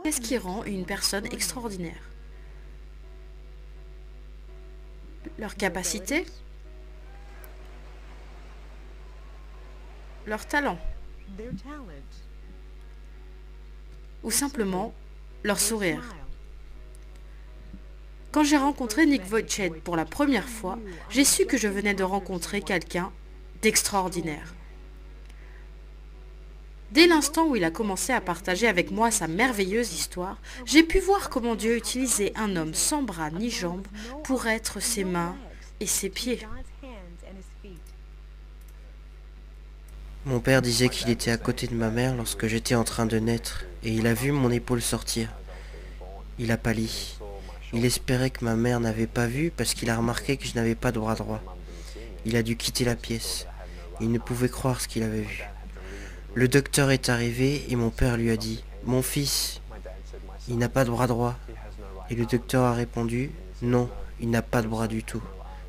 Qu'est-ce qui rend une personne extraordinaire? Leur capacité, leur talent, ou simplement leur sourire. Quand j'ai rencontré Nick Vujicic pour la première fois, j'ai su que je venais de rencontrer quelqu'un d'extraordinaire. Dès l'instant où il a commencé à partager avec moi sa merveilleuse histoire, j'ai pu voir comment Dieu utilisait un homme sans bras ni jambes pour être ses mains et ses pieds. Mon père disait qu'il était à côté de ma mère lorsque j'étais en train de naître, et il a vu mon épaule sortir. Il a pâli. Il espérait que ma mère n'avait pas vu parce qu'il a remarqué que je n'avais pas de bras droit. Il a dû quitter la pièce. Il ne pouvait croire ce qu'il avait vu. Le docteur est arrivé et mon père lui a dit « Mon fils, il n'a pas de bras droit. » Et le docteur a répondu « Non, il n'a pas de bras du tout,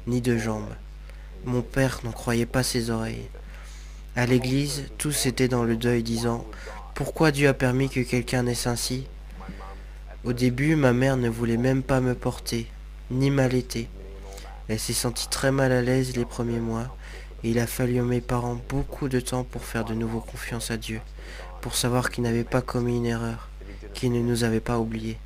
ni de jambes. » Mon père n'en croyait pas ses oreilles. À l'église, tous étaient dans le deuil disant « Pourquoi Dieu a permis que quelqu'un naisse ainsi ?» Au début, ma mère ne voulait même pas me porter, ni m'allaiter. Elle s'est sentie très mal à l'aise les premiers mois, et il a fallu à mes parents beaucoup de temps pour faire de nouveau confiance à Dieu, pour savoir qu'il n'avait pas commis une erreur, qu'il ne nous avait pas oubliés.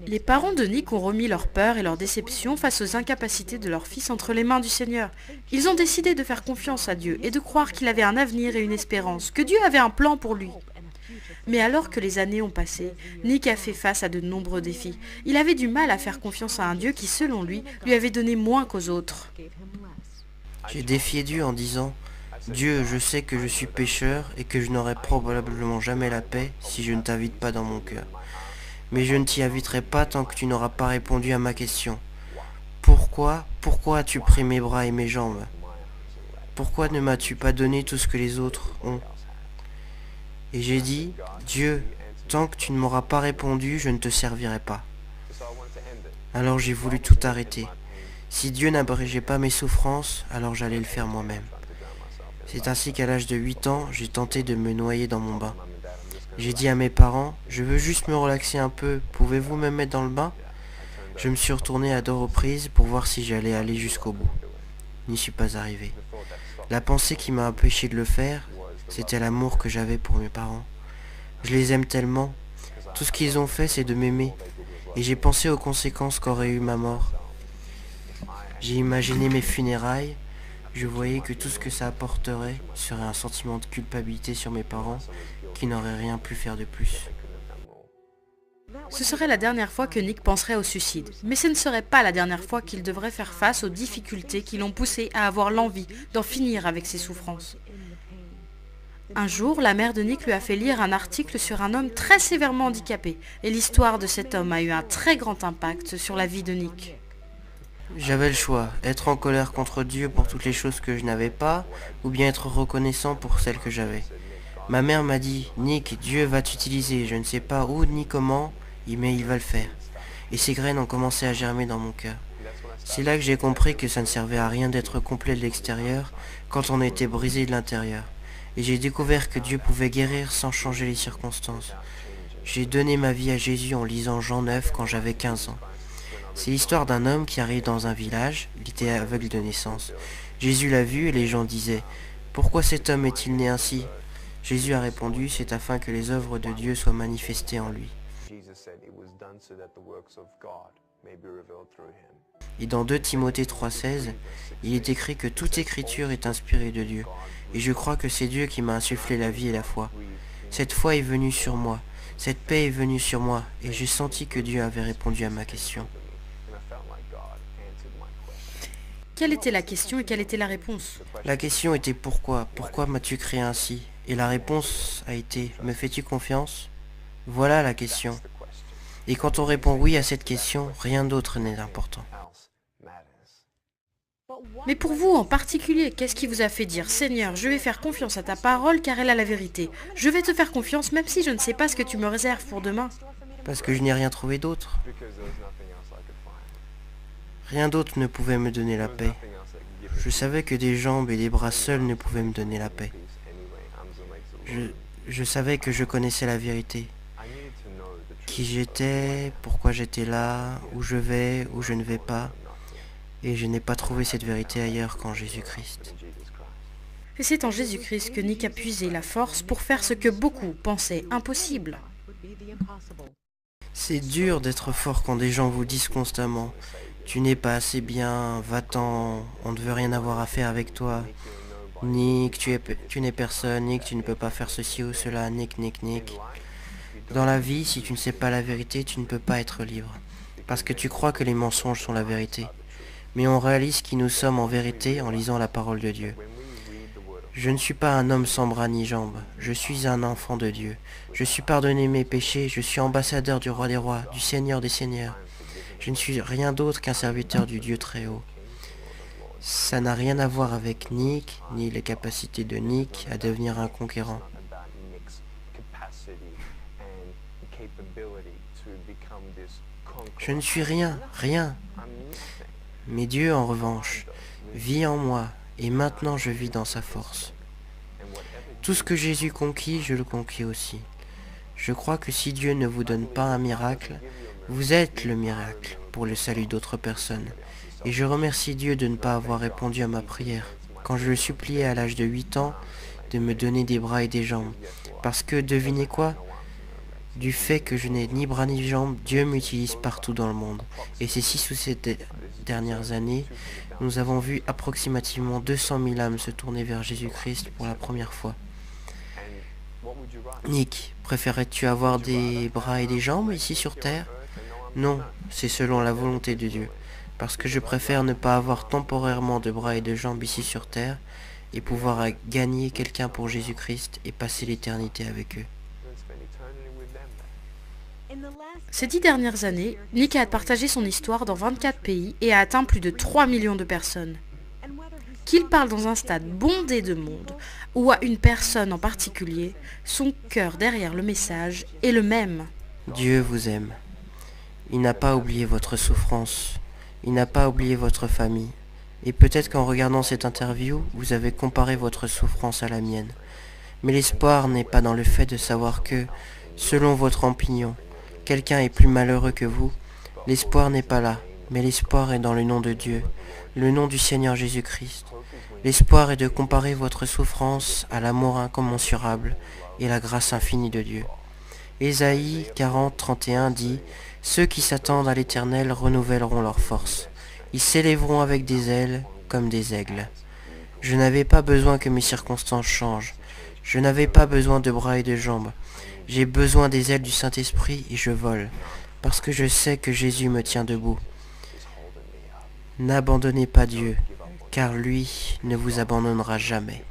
Les parents de Nick ont remis leur peur et leur déception face aux incapacités de leur fils entre les mains du Seigneur. Ils ont décidé de faire confiance à Dieu et de croire qu'il avait un avenir et une espérance, que Dieu avait un plan pour lui. Mais alors que les années ont passé, Nick a fait face à de nombreux défis. Il avait du mal à faire confiance à un Dieu qui, selon lui avait donné moins qu'aux autres. J'ai défié Dieu en disant « Dieu, je sais que je suis pécheur et que je n'aurai probablement jamais la paix si je ne t'invite pas dans mon cœur. Mais je ne t'y inviterai pas tant que tu n'auras pas répondu à ma question. Pourquoi as-tu pris mes bras et mes jambes? Pourquoi ne m'as-tu pas donné tout ce que les autres ont? » Et j'ai dit, Dieu, tant que tu ne m'auras pas répondu, je ne te servirai pas. Alors j'ai voulu tout arrêter. Si Dieu n'abrégeait pas mes souffrances, alors j'allais le faire moi-même. C'est ainsi qu'à l'âge de 8 ans, j'ai tenté de me noyer dans mon bain. J'ai dit à mes parents, je veux juste me relaxer un peu, pouvez-vous me mettre dans le bain? Je me suis retourné à deux reprises pour voir si j'allais aller jusqu'au bout. N'y suis pas arrivé. La pensée qui m'a empêché de le faire, c'était l'amour que j'avais pour mes parents. Je les aime tellement. Tout ce qu'ils ont fait, c'est de m'aimer. Et j'ai pensé aux conséquences qu'aurait eu ma mort. J'ai imaginé mes funérailles. Je voyais que tout ce que ça apporterait serait un sentiment de culpabilité sur mes parents qui n'auraient rien pu faire de plus. Ce serait la dernière fois que Nick penserait au suicide, mais ce ne serait pas la dernière fois qu'il devrait faire face aux difficultés qui l'ont poussé à avoir l'envie d'en finir avec ses souffrances. Un jour, la mère de Nick lui a fait lire un article sur un homme très sévèrement handicapé, et l'histoire de cet homme a eu un très grand impact sur la vie de Nick. J'avais le choix, être en colère contre Dieu pour toutes les choses que je n'avais pas, ou bien être reconnaissant pour celles que j'avais. Ma mère m'a dit, Nick, Dieu va t'utiliser, je ne sais pas où ni comment, mais il va le faire. Et ces graines ont commencé à germer dans mon cœur. C'est là que j'ai compris que ça ne servait à rien d'être complet de l'extérieur quand on était brisé de l'intérieur. Et j'ai découvert que Dieu pouvait guérir sans changer les circonstances. J'ai donné ma vie à Jésus en lisant Jean 9 quand j'avais 15 ans. C'est l'histoire d'un homme qui arrive dans un village, il était aveugle de naissance. Jésus l'a vu et les gens disaient « Pourquoi cet homme est-il né ainsi ?» Jésus a répondu « C'est afin que les œuvres de Dieu soient manifestées en lui. » Et dans 2 Timothée 3,16, il est écrit que toute écriture est inspirée de Dieu. Et je crois que c'est Dieu qui m'a insufflé la vie et la foi. Cette foi est venue sur moi, cette paix est venue sur moi, et j'ai senti que Dieu avait répondu à ma question. Quelle était la question et quelle était la réponse? La question était pourquoi? Pourquoi m'as-tu créé ainsi? Et la réponse a été me fais-tu confiance? Voilà la question. Et quand on répond oui à cette question, rien d'autre n'est important. Mais pour vous en particulier, qu'est-ce qui vous a fait dire « Seigneur, je vais faire confiance à ta parole car elle a la vérité. Je vais te faire confiance même si je ne sais pas ce que tu me réserves pour demain. » Parce que je n'ai rien trouvé d'autre. Rien d'autre ne pouvait me donner la paix. Je savais que des jambes et des bras seuls ne pouvaient me donner la paix. Je savais que je connaissais la vérité, qui j'étais, pourquoi j'étais là, où je vais, où je ne vais pas, et je n'ai pas trouvé cette vérité ailleurs qu'en Jésus-Christ. Et c'est en Jésus-Christ que Nick a puisé la force pour faire ce que beaucoup pensaient impossible. C'est dur d'être fort quand des gens vous disent constamment « Tu n'es pas assez bien, va-t'en, on ne veut rien avoir à faire avec toi. Nick, tu n'es personne, Nick, tu ne peux pas faire ceci ou cela, Nick, Nick, Nick. » Dans la vie, si tu ne sais pas la vérité, tu ne peux pas être libre. Parce que tu crois que les mensonges sont la vérité. Mais on réalise qui nous sommes en vérité en lisant la parole de Dieu. Je ne suis pas un homme sans bras ni jambes, je suis un enfant de Dieu. Je suis pardonné mes péchés, je suis ambassadeur du roi des rois, du Seigneur des seigneurs. Je ne suis rien d'autre qu'un serviteur du Dieu très haut. Ça n'a rien à voir avec Nick, ni les capacités de Nick à devenir un conquérant. Je ne suis rien, rien. Mais Dieu, en revanche, vit en moi, et maintenant je vis dans sa force. Tout ce que Jésus conquit, je le conquis aussi. Je crois que si Dieu ne vous donne pas un miracle, vous êtes le miracle pour le salut d'autres personnes. Et je remercie Dieu de ne pas avoir répondu à ma prière, quand je le suppliais à l'âge de 8 ans, de me donner des bras et des jambes. Parce que, devinez quoi ? Du fait que je n'ai ni bras ni jambes, Dieu m'utilise partout dans le monde. Et ces 6 ou 7 dernières années, nous avons vu approximativement 200 000 âmes se tourner vers Jésus-Christ pour la première fois. Nick, préférerais-tu avoir des bras et des jambes ici sur Terre ? Non, c'est selon la volonté de Dieu. Parce que je préfère ne pas avoir temporairement de bras et de jambes ici sur Terre et pouvoir gagner quelqu'un pour Jésus-Christ et passer l'éternité avec eux. Ces 10 dernières années, Nick a partagé son histoire dans 24 pays et a atteint plus de 3 millions de personnes. Qu'il parle dans un stade bondé de monde ou à une personne en particulier, son cœur derrière le message est le même. Dieu vous aime. Il n'a pas oublié votre souffrance. Il n'a pas oublié votre famille. Et peut-être qu'en regardant cette interview, vous avez comparé votre souffrance à la mienne. Mais l'espoir n'est pas dans le fait de savoir que, selon votre opinion, quelqu'un est plus malheureux que vous. L'espoir n'est pas là, mais l'espoir est dans le nom de Dieu, le nom du Seigneur Jésus-Christ. L'espoir est de comparer votre souffrance à l'amour incommensurable et la grâce infinie de Dieu. Ésaïe 40, 31 dit « Ceux qui s'attendent à l'Éternel renouvelleront leur force. Ils s'élèveront avec des ailes comme des aigles. » Je n'avais pas besoin que mes circonstances changent. Je n'avais pas besoin de bras et de jambes. J'ai besoin des ailes du Saint-Esprit et je vole, parce que je sais que Jésus me tient debout. N'abandonnez pas Dieu, car lui ne vous abandonnera jamais.